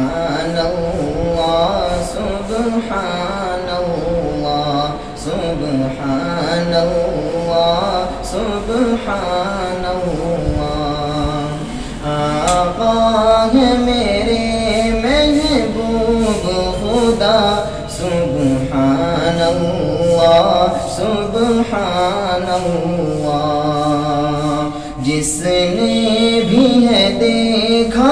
سبحان اللہ سبحان اللہ سبحان اللہ سبحان اللہ آقا ہے میرے محبوب خدا سبحان اللہ سبحان اللہ جس نے بھی ہے دیکھا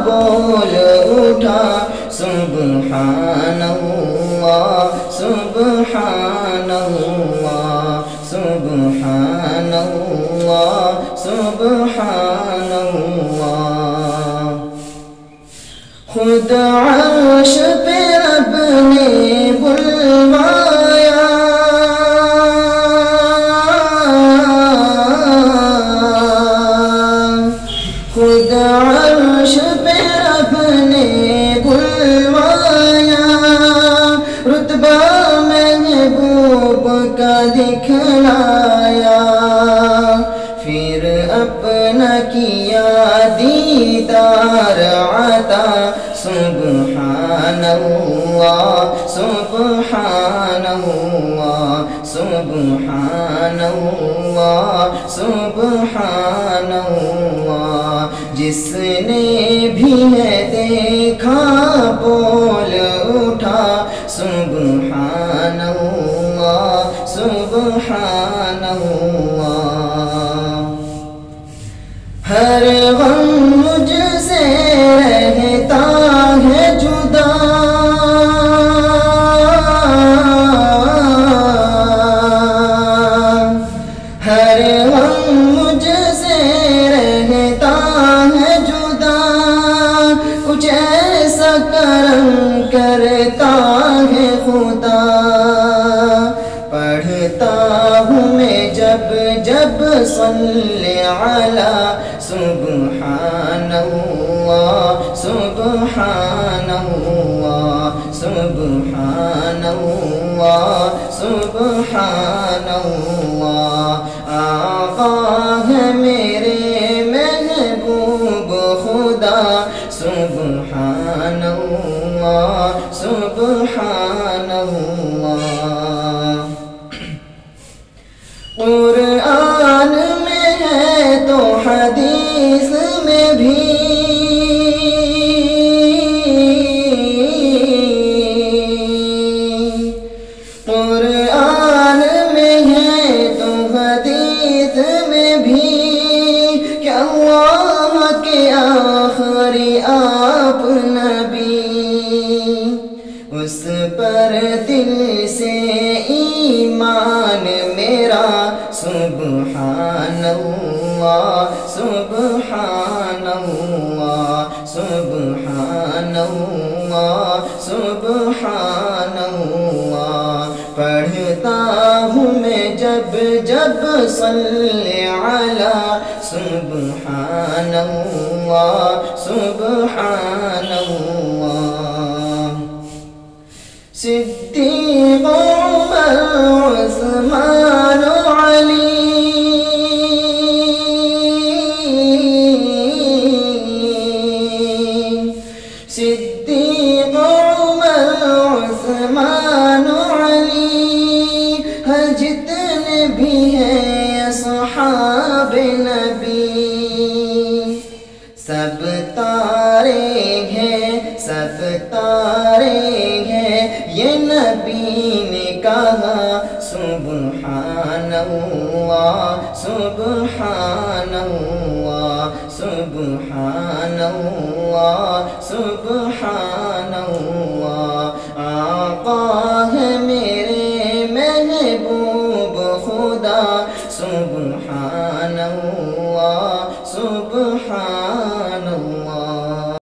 بول اٹھا سبحان اللہ سبحان اللہ سبحان اللہ سبحان اللہ خود عرش پہ رب نے بلوایا خود عرش پہ رب نے بلوایا رتبہ محبوب کا دکھلایا پھر اپنا کیا دیدار عطا سبحان اللہ سبحان اللہ سبحان اللہ سبحان اللہ جس نے بھی ہے دیکھا بول اٹھا سبحان اللہ سبحان اللہ ہر غم مجھ سے رہتا ہے جدا ہر غم مجھ سے رہتا ہے جدا کچھ ایسا کرم کرتا ہے خدا پڑھتا ہوں میں جب جب صلی علی سبحان اللہ سبحان اللہ سبحان اللہ سبحان اللہ آقا ہے میرے محبوب خدا سبحان اللہ سبحان اللہ قرآن میں ہے تو حدیث میں بھی قرآن میں ہے تو حدیث میں بھی کہ اللہ کے آخری آپ نبی اس پر دل سے ایمان میرا سبحان اللہ سبحان اللہ سبحان اللہ سبحان اللہ پڑھتا ہوں میں جب جب صلی علی سبحان اللہ سبحان اللہ صدیق عمر عثمان علی صدیق عمر عثمان علی ہر جتنے بھی ہیں اصحاب نبی سب تارے ہیں سب تارے ہیں یہ نبی نے کہا سبحان اللہ سبحان اللہ سبحان اللہ سبحان